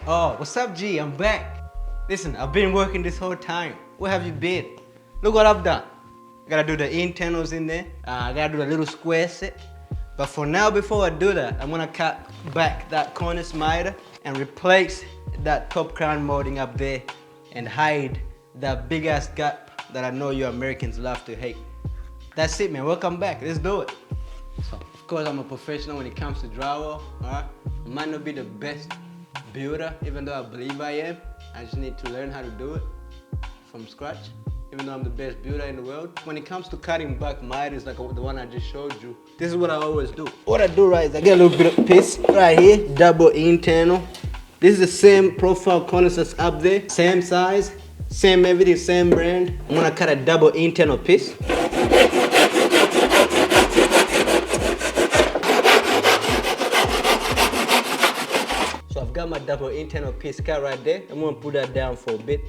Oh, what's up, G? I'm back. Listen, I've been working this whole time. Where have you been? Look what I've done. I gotta do the internals in there. I gotta do the little square set. But for now, before I do that, I'm gonna cut back that Cornice miter and replace that top crown molding up there and hide that big ass gap that I know you Americans love to hate. That's it, man. Welcome back. Let's do it. So, of course, I'm a professional when it comes to drywall. Alright, I might not be the best builder, even though I believe I am. I just need to learn how to do it from scratch, even though I'm the best builder in the world. When it comes to cutting back miters like the one I just showed you, this is what I always do. What I do, right, is I get a little bit of piece right here, double internal. This is the same profile cornice that's up there, same size, same everything, same brand. I'm gonna cut a double internal piece. So I've got my double internal piece cut right there. I'm gonna put that down for a bit.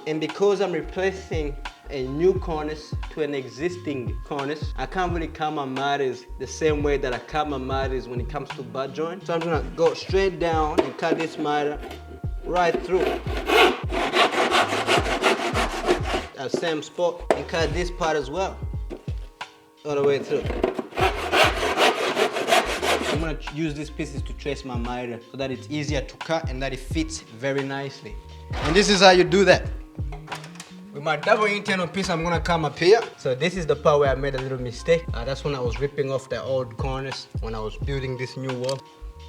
And because I'm replacing a new cornice to an existing cornice, I can't really cut my miters the same way that I cut my miters when it comes to butt joint. So I'm gonna go straight down and cut this miter right through. That same spot, and cut this part as well, all the way through. I'm gonna use these pieces to trace my miter so that it's easier to cut and that it fits very nicely. And this is how you do that. With my double internal piece, I'm gonna come up here. So this is the part where I made a little mistake. That's when I was ripping off the old cornice when I was building this new wall.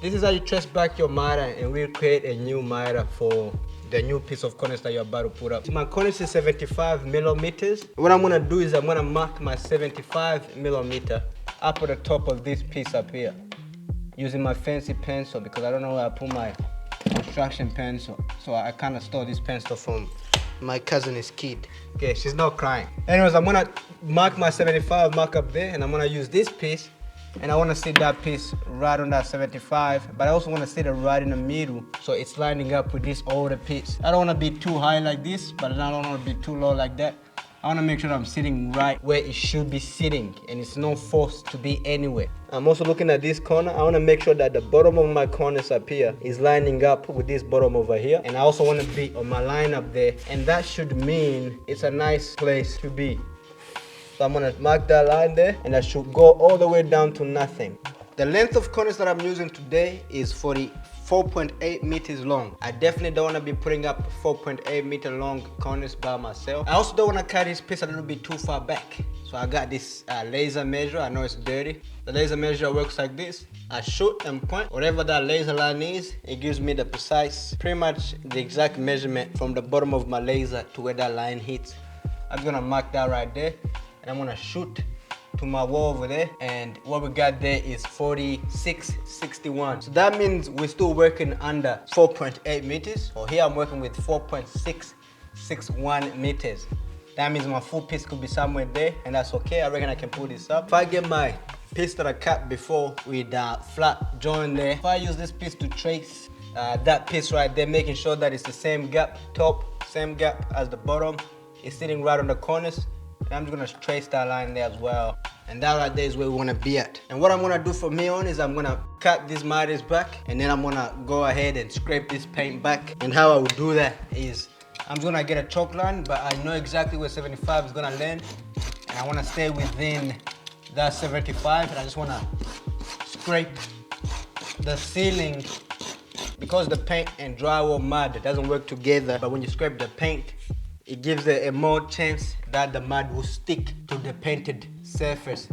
This is how you trace back your miter and we'll create a new miter for the new piece of cornice that you're about to put up. My cornice is 75 millimeters. What I'm gonna do is I'm gonna mark my 75 millimeter up at the top of this piece up here, using my fancy pencil because I don't know where I put my construction pencil. So I kind of stole this pencil from my cousin's kid. Okay, she's not crying. Anyways, I'm gonna mark my 75 mark up there and I'm gonna use this piece and I wanna sit that piece right on that 75, but I also wanna sit it right in the middle so it's lining up with this older piece. I don't wanna be too high like this, but I don't wanna be too low like that. I wanna make sure that I'm sitting right where it should be sitting and it's not forced to be anywhere. I'm also looking at this corner. I wanna make sure that the bottom of my cornice up here is lining up with this bottom over here. And I also wanna be on my line up there. And that should mean it's a nice place to be. So I'm gonna mark that line there and I should go all the way down to nothing. The length of cornice that I'm using today is 4.8 meters long. I definitely don't want to be putting up 4.8 meter long cornice by myself. I also don't want to cut this piece a little bit too far back. So I got this laser measure. I know it's dirty. The laser measure works like this. I shoot and point. Whatever that laser line is, it gives me the precise, pretty much the exact measurement from the bottom of my laser to where that line hits. I'm gonna mark that right there and I'm gonna shoot to my wall over there, and what we got there is 4661. So that means we're still working under 4.8 meters. So here I'm working with 4.661 meters. That means my full piece could be somewhere there, and that's okay. I reckon I can pull this up. If I get my piece that I cut before with flat joint there, if I use this piece to trace that piece right there, making sure that it's the same gap top, same gap as the bottom, it's sitting right on the corners. And I'm just gonna trace that line there as well. And that right there is where we wanna be at. And what I'm gonna do from here on is I'm gonna cut these miters back and then I'm gonna go ahead and scrape this paint back. And how I would do that is I'm just gonna get a chalk line, but I know exactly where 75 is gonna land. And I wanna stay within that 75 and I just wanna scrape the ceiling because the paint and drywall mud doesn't work together. But when you scrape the paint, it gives a more chance that the mud will stick to the painted surface.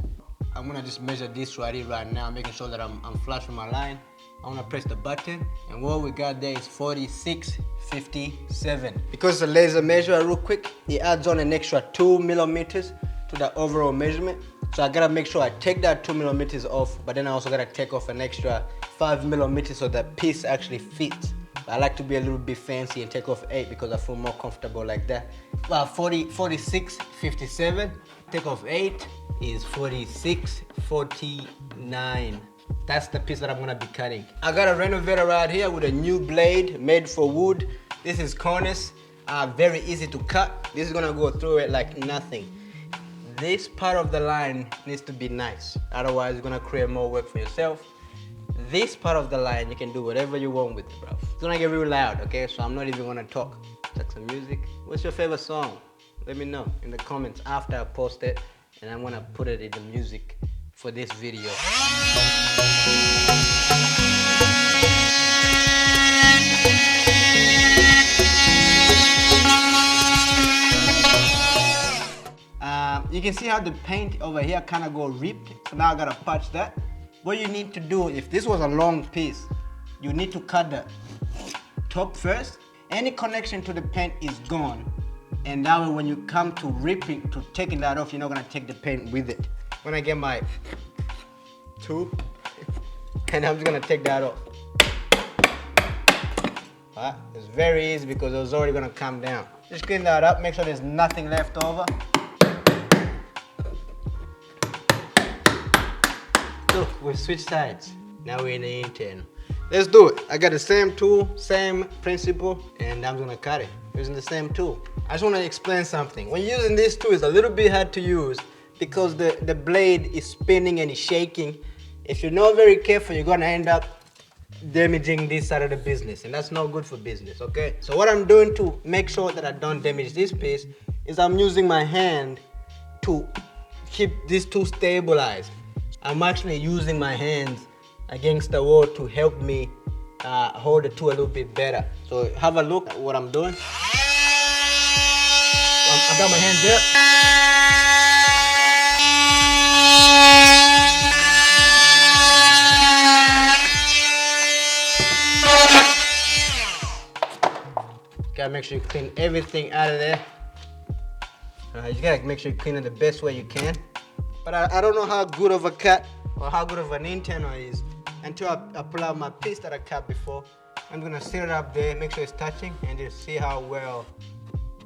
I'm gonna just measure this right here right now, making sure that I'm flush with my line. I wanna press the button, and what we got there is 4657. Because the laser measure real quick, it adds on an extra 2 millimeters to the overall measurement. So I gotta make sure I take that 2 millimeters off, but then I also gotta take off an extra 5 millimeters so that piece actually fits. I like to be a little bit fancy and take off 8 because I feel more comfortable like that. 4657, take off 8 is 4649. That's the piece that I'm gonna be cutting. I got a renovator right here with a new blade made for wood. This is Cornice, very easy to cut. This is gonna go through it like nothing. This part of the line needs to be nice. Otherwise, you're gonna create more work for yourself. this part of the line, you can do whatever you want with it, bro. It's gonna get real loud, okay? So I'm not even gonna talk. Check some music. What's your favorite song? Let me know in the comments after I post it, and I'm gonna put it in the music for this video. You can see how the paint over here kind of go ripped. So now I gotta patch that. What you need to do, if this was a long piece, you need to cut the top first. Any connection to the paint is gone. And that way when you come to ripping, to taking that off, you're not gonna take the paint with it. When I get my tool, and I'm just gonna take that off. It's very easy because it was already gonna come down. Just clean that up, make sure there's nothing left over. So we switch sides. Now we're in the internal. Let's do it. I got the same tool, same principle, and I'm gonna cut it using the same tool. I just wanna explain something. When you're using this tool, it's a little bit hard to use because the blade is spinning and it's shaking. If you're not very careful, you're gonna end up damaging this side of the business, and that's not good for business, okay? So what I'm doing to make sure that I don't damage this piece is I'm using my hand to keep this tool stabilized. I'm actually using my hands against the wall to help me hold the tool a little bit better. So have a look at what I'm doing. I got my hands there. Gotta make sure you clean everything out of there. You gotta make sure you clean it the best way you can. But I don't know how good of a cut or how good of an internal is until I pull out my piece that I cut before. I'm gonna set it up there, make sure it's touching, and just see how well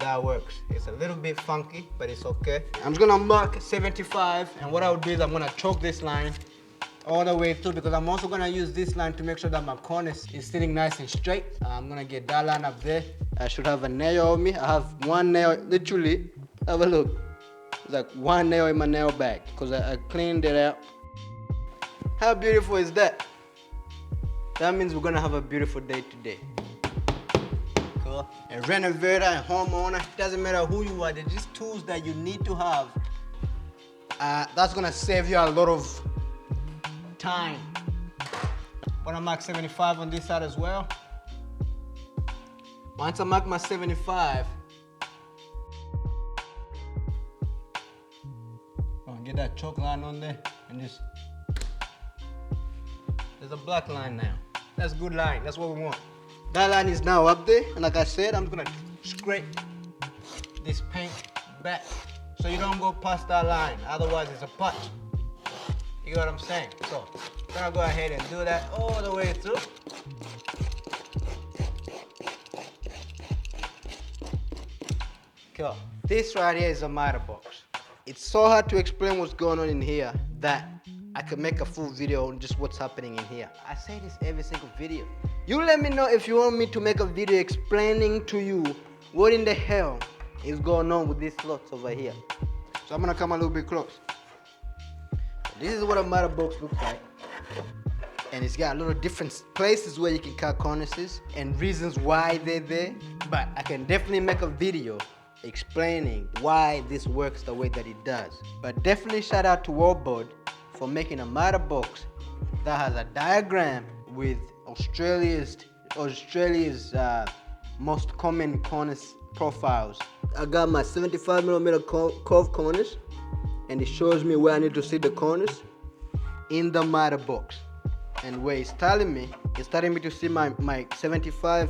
that works. It's a little bit funky, but it's okay. I'm just gonna mark 75, and what I'll do is I'm gonna choke this line all the way through because I'm also gonna use this line to make sure that my cornice is sitting nice and straight. I'm gonna get that line up there. I should have a nail on me. I have one nail, literally, have a look. It's like one nail in my nail bag because I cleaned it out. How beautiful is that? That means we're gonna have a beautiful day today. Cool. A renovator, a homeowner, doesn't matter who you are, they're just tools that you need to have. That's gonna save you a lot of time. Wanna mark 75 on this side as well. Once I mark my 75, get that choke line on there and just, there's a black line now. That's a good line, that's what we want. That line is now up there, and like I said, I'm gonna scrape this paint back so you don't go past that line, otherwise it's a patch. You get what I'm saying? So, I'm gonna go ahead and do that all the way through. Cool. This right here is a miter box. It's so hard to explain what's going on in here that I could make a full video on just what's happening in here. I say this every single video. You let me know if you want me to make a video explaining to you what in the hell is going on with these slots over here. So I'm gonna come a little bit close. This is what a miter box looks like. And it's got a little different places where you can cut cornices and reasons why they're there. But I can definitely make a video explaining why this works the way that it does. But definitely shout out to Wallboard for making a miter box that has a diagram with Australia's most common cornice profiles. I got my 75mm curved cornice, and it shows me where I need to see the cornice in the miter box. And where it's telling me to see my 75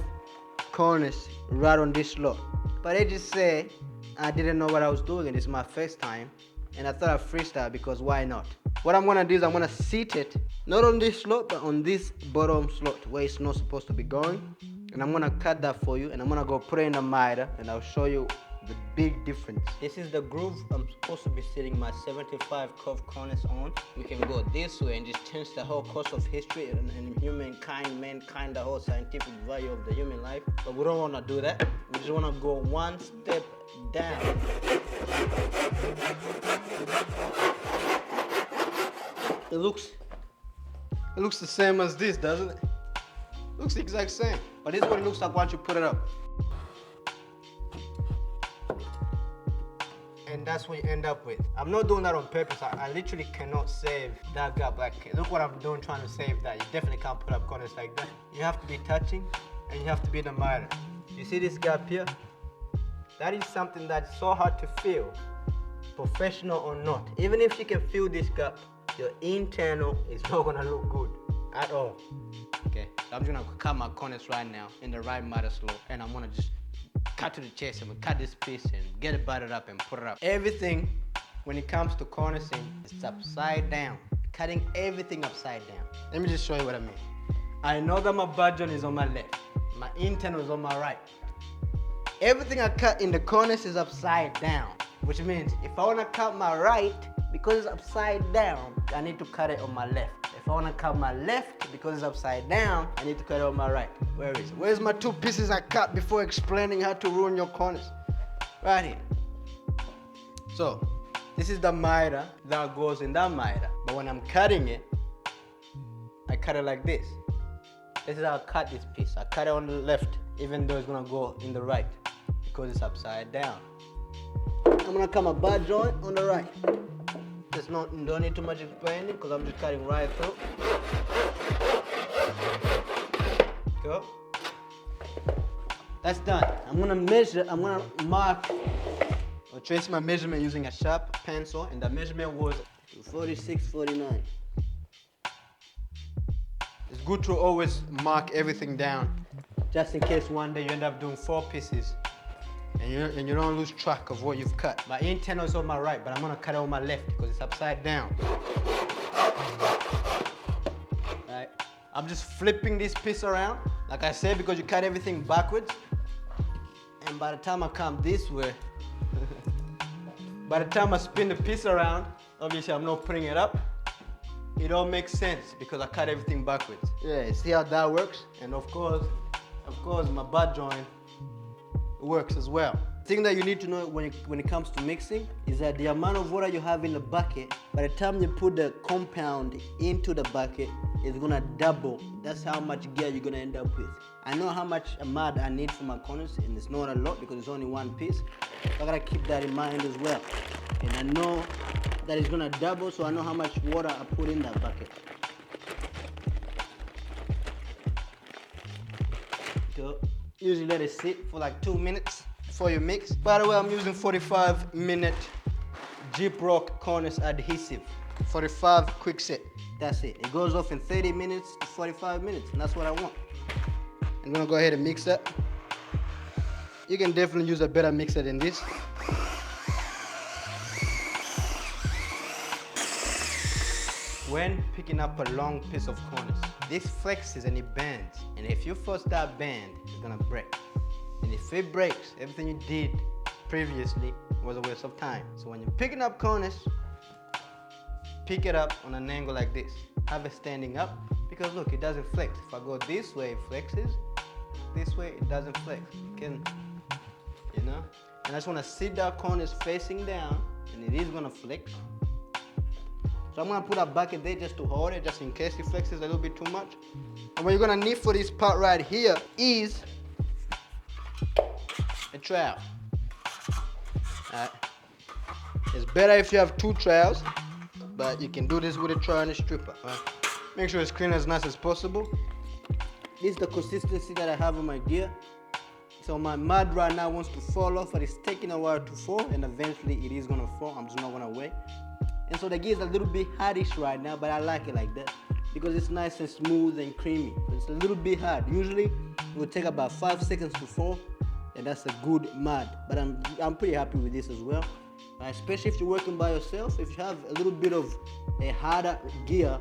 cornice right on this slot. But I just say I didn't know what I was doing, and it's my first time, and I thought I'd freestyle because why not? What I'm gonna do is I'm gonna seat it not on this slot but on this bottom slot where it's not supposed to be going, and I'm gonna cut that for you, and I'm gonna go put it in a miter, and I'll show you the big difference. This is the groove I'm supposed to be sitting my 75 curved cornice on. We can go this way and just change the whole course of history and humankind, mankind, the whole scientific value of the human life. But we don't want to do that. We just want to go one step down. It looks It looks the same as this, doesn't it? Looks the exact same. But this is what it looks like once you put it up. And that's what you end up with. I'm not doing that on purpose. I literally cannot save that gap. Like, look what I'm doing trying to save that. You definitely can't put up corners like that. You have to be touching and you have to be in the miter. You see this gap here? That is something that's so hard to fill, professional or not. Even if you can fill this gap, your internal is not gonna look good at all. Okay, so I'm just gonna cut my corners right now in the right miter slope, and I'm gonna just cut to the chest and we cut this piece and get it buttered up and put it up. Everything, when it comes to cornicing, it's upside down. Cutting everything upside down. Let me just show you what I mean. I know that my butt joint is on my left. My internal is on my right. Everything I cut in the cornice is upside down, which means if I wanna cut my right, because it's upside down, I need to cut it on my left. If I wanna cut my left, because it's upside down, I need to cut it on my right. Where is it? Where's my two pieces I cut before explaining how to ruin your cornice? Right here. So, this is the miter that goes in that miter. But when I'm cutting it, I cut it like this. This is how I cut this piece. I cut it on the left, even though it's gonna go in the right, because it's upside down. I'm gonna cut my butt joint on the right. Don't need too much explaining, because I'm just cutting right through. Go. That's done. I'm gonna measure, I'm gonna mark or trace my measurement using a sharp pencil, and the measurement was 46.49. It's good to always mark everything down, just in case one day you end up doing 4 pieces and you don't lose track of what you've cut. My internal is on my right, but I'm gonna cut it on my left because it's upside down. Right. I'm just flipping this piece around, like I said, because you cut everything backwards. And by the time I come this way, by the time I spin the piece around, obviously I'm not putting it up. It all makes sense because I cut everything backwards. Yeah, see how that works? And of course, my butt joint works as well. The thing that you need to know when it comes to mixing is that the amount of water you have in the bucket, by the time you put the compound into the bucket, it's gonna double. That's how much gear you're gonna end up with. I know how much mud I need for my corners, and it's not a lot because it's only one piece. So I gotta keep that in mind as well. And I know that it's gonna double, so I know how much water I put in that bucket. So usually let it sit for like 2 minutes before you mix. By the way, I'm using 45-minute Jeep Rock Cornice adhesive. 45 quick set. That's it. It goes off in 30 minutes to 45 minutes, and that's what I want. I'm gonna go ahead and mix that. You can definitely use a better mixer than this. When picking up a long piece of cornice, this flexes and it bends. And if you force that bend, it's gonna break. And if it breaks, everything you did previously was a waste of time. So when you're picking up cornice, pick it up on an angle like this. Have it standing up, because look, it doesn't flex. If I go this way, it flexes. This way, it doesn't flex. It can, you know? And I just wanna sit that cornice facing down, and it is gonna flex. So I'm gonna put a bucket there just to hold it, just in case it flexes a little bit too much. And what you're gonna need for this part right here is a trowel. Alright. It's better if you have 2 trowels, but you can do this with a trowel and a stripper. Right? Make sure it's clean as nice as possible. This is the consistency that I have on my gear. So my mud right now wants to fall off, but it's taking a while to fall, and eventually it is gonna fall. I'm just not gonna wait. And so the gear is a little bit hardish right now, but I like it like that because it's nice and smooth and creamy. It's a little bit hard. Usually it would take about 5 seconds to fall, and that's a good mud. But I'm pretty happy with this as well. Especially if you're working by yourself. If you have a little bit of a harder gear,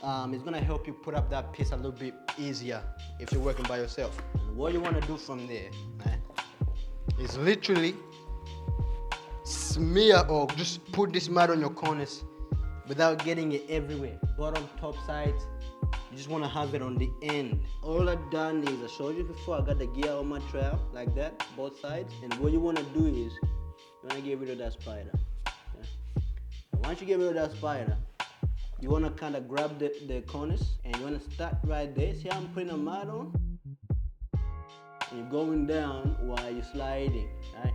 it's gonna help you put up that piece a little bit easier if you're working by yourself. And what you wanna do from there, right, is literally smear or just put this mud on your cornice without getting it everywhere. Bottom, top sides. You just want to have it on the end. All I've done is, I showed you before, I got the gear on my trowel like that, both sides. And what you want to do is, you want to get rid of that spider. Okay? And once you get rid of that spider, you want to kind of grab the cornice and you want to start right there. See how I'm putting a mud on? And you're going down while you're sliding, right?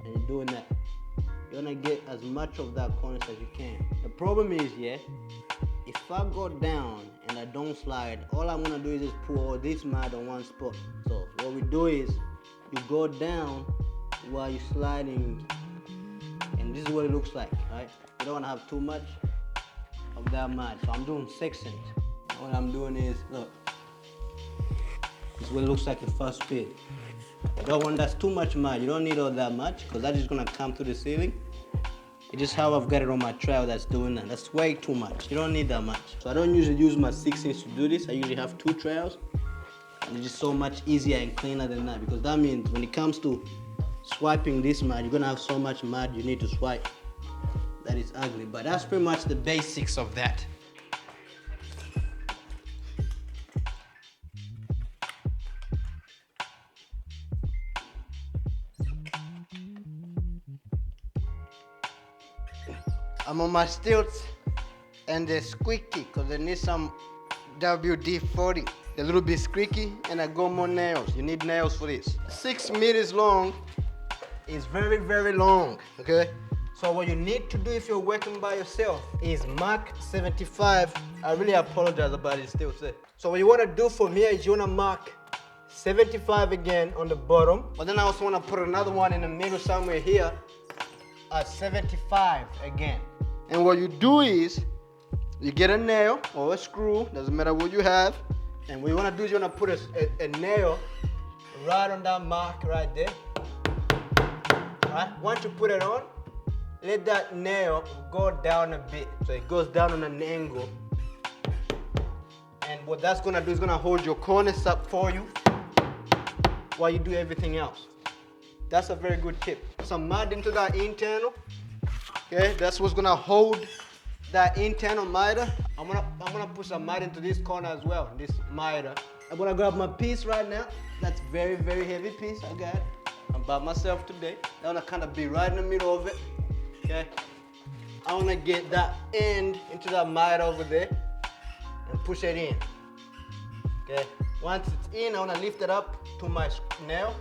And you're doing that. You want to get as much of that cornice as you can. The problem is, yeah, if I go down and I don't slide, all I'm going to do is just pour all this mud on one spot. So what we do is you go down while you're sliding, and this is what it looks like, right? You don't want to have too much of that mud. So I'm doing sections. What I'm doing is, look, this is what it looks like in first speed. You don't want that's too much mud. You don't need all that much because that is gonna come to the ceiling. It's just how I've got it on my trowel that's doing that. That's way too much. You don't need that much. So I don't usually use my 6-inch to do this. I usually have 2 trowels. And it's just so much easier and cleaner than that, because that means when it comes to swiping this mud, you're gonna have so much mud you need to swipe that is ugly. But that's pretty much the basics of that. I'm on my stilts and they're squeaky because they need some WD-40. They're a little bit squeaky and I got more nails. You need nails for this. 6 meters long is very, very long, okay? So what you need to do if you're working by yourself is mark 75. I really apologize about it still. So what you want to do from here is you want to mark 75 again on the bottom. But then I also want to put another one in the middle somewhere here at 75 again. And what you do is you get a nail or a screw, doesn't matter what you have. And what you want to do is you want to put a nail right on that mark right there. All right? Once you put it on, let that nail go down a bit. So it goes down on an angle. And what that's going to do is going to hold your cornice up for you while you do everything else. That's a very good tip. Some mud into that internal. Okay, that's what's gonna hold that internal miter. I'm gonna put some mud into this corner as well, this miter. I'm gonna grab my piece right now. That's very, very heavy piece. I got it. I'm by myself today. I wanna kind of be right in the middle of it. Okay. I wanna get that end into that miter over there and push it in. Okay. Once it's in, I wanna lift it up to my nail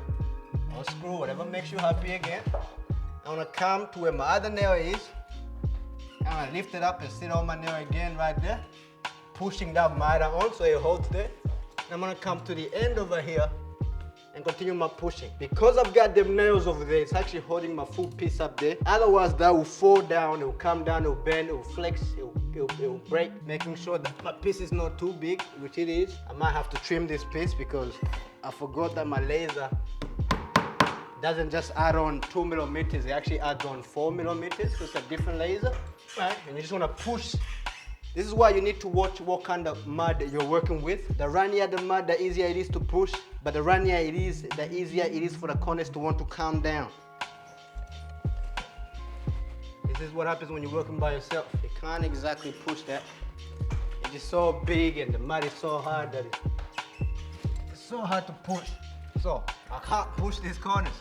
or screw, whatever makes you happy again. I want to come to where my other nail is. I'm going to lift it up and sit on my nail again right there, pushing that miter on so it holds there. And I'm going to come to the end over here and continue my pushing. Because I've got them nails over there, it's actually holding my full piece up there. Otherwise, that will fall down, it will come down, it will bend, it will flex, it will break. Making sure that my piece is not too big, which it is. I might have to trim this piece because I forgot that my laser doesn't just add on 2 millimeters, it actually adds on 4 millimeters, so it's a different laser, right? And you just want to push. This is why you need to watch what kind of mud you're working with. The runnier the mud, the easier it is to push, but the runnier it is, the easier it is for the cornice to want to calm down. This is what happens when you're working by yourself. You can't exactly push that. It's just so big and the mud is so hard that it's so hard to push. So I can't push this cornice.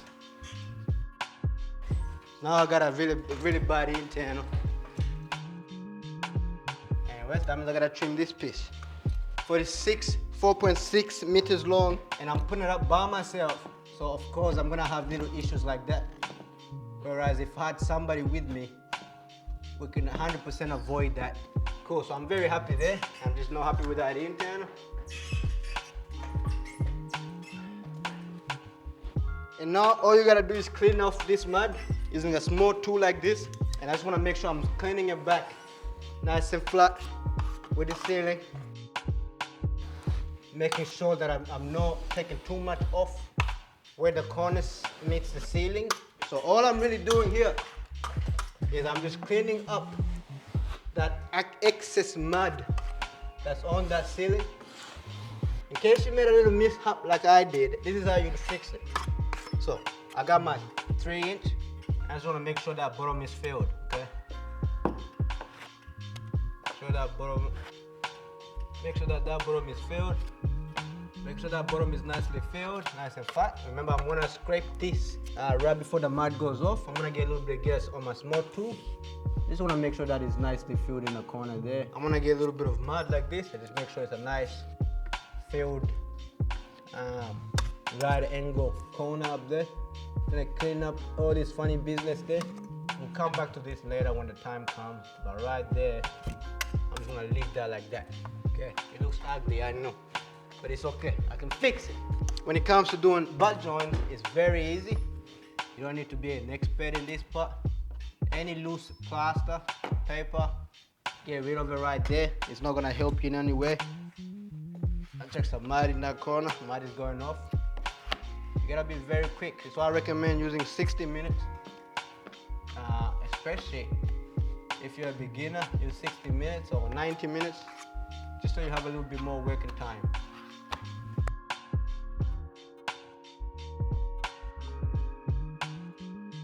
Now I got a really bad internal. Anyways, that means I gotta trim this piece. 4.6 meters long, and I'm putting it up by myself. So of course I'm gonna have little issues like that. Whereas if I had somebody with me, we can 100% avoid that. Cool, so I'm very happy there. I'm just not happy with that internal. And now all you gotta do is clean off this mud using a small tool like this. And I just wanna make sure I'm cleaning it back nice and flat with the ceiling. Making sure that I'm not taking too much off where the cornice meets the ceiling. So all I'm really doing here is I'm just cleaning up that excess mud that's on that ceiling. In case you made a little mishap like I did, this is how you fix it. So I got my 3-inch. I just want to make sure that bottom is filled, okay? Make sure that bottom is filled. Make sure that bottom is nicely filled, nice and flat. Remember, I'm gonna scrape this right before the mud goes off. I'm gonna get a little bit of gas on my small tool. Just want to make sure that it's nicely filled in the corner there. I'm gonna get a little bit of mud like this and just make sure it's a nice filled right angle corner up there. Gonna clean up all this funny business there. We'll come back to this later when the time comes, but right there, I'm just gonna leave that like that. Okay, it looks ugly, I know, but it's okay, I can fix it. When it comes to doing butt joints, it's very easy. You don't need to be an expert in this part. Any loose plaster, paper, get rid of it right there. It's not gonna help you in any way. I check some mud in that corner, mud is going off. You gotta be very quick. So I recommend using 60 minutes, especially if you're a beginner, use 60 minutes or 90 minutes, just so you have a little bit more working time.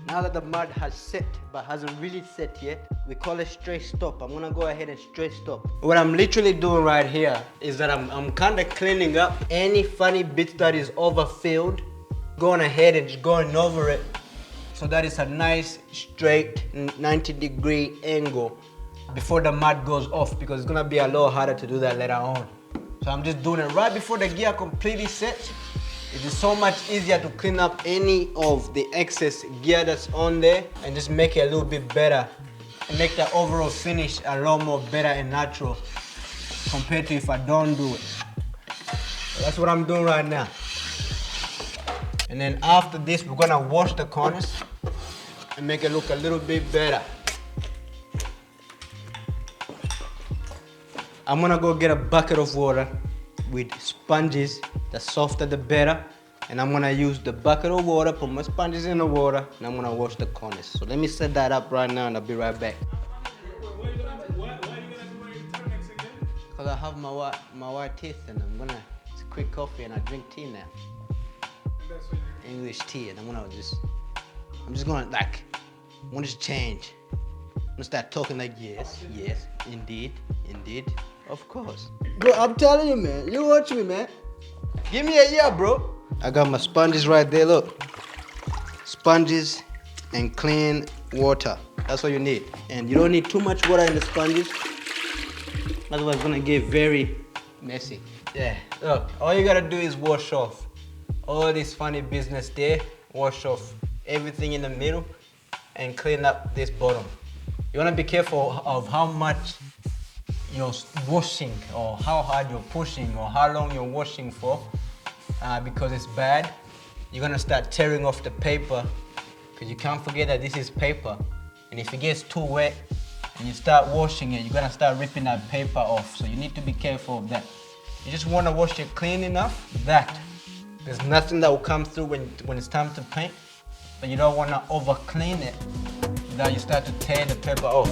Now that the mud has set, but hasn't really set yet, we call it straight stop. I'm gonna go ahead and straight stop. What I'm literally doing right here is that I'm kind of cleaning up any funny bits that is overfilled, going ahead and just going over it so that it's a nice straight 90-degree angle before the mud goes off, because it's gonna be a lot harder to do that later on. So I'm just doing it right before the gear completely sets. It is so much easier to clean up any of the excess gear that's on there and just make it a little bit better and make the overall finish a lot more better and natural compared to if I don't do it. So that's what I'm doing right now. And then after this, we're gonna wash the corners and make it look a little bit better. I'm gonna go get a bucket of water with sponges. The softer the better. And I'm gonna use the bucket of water, put my sponges in the water, and I'm gonna wash the corners. So let me set that up right now and I'll be right back. Why are you gonna do it next again? Because I have my white teeth and it's a quick coffee and I drink tea now. That's what you English tea, and I'm just gonna I want to change. I'm gonna start talking like yes, indeed, of course. Bro, I'm telling you, man, you watch me, man. Give me a year, bro. I got my sponges right there, look. Sponges and clean water. That's what you need. And you don't need too much water in the sponges. Otherwise, it's gonna get very messy. Yeah, look, all you gotta do is wash off all this funny business there. Wash off everything in the middle and clean up this bottom. You wanna be careful of how much you're washing or how hard you're pushing or how long you're washing for, because it's bad. You're gonna start tearing off the paper, because you can't forget that this is paper, and if it gets too wet and you start washing it, you're gonna start ripping that paper off. So you need to be careful of that. You just wanna wash it clean enough that there's nothing that will come through when it's time to paint, but you don't wanna over clean it that you start to tear the paper off.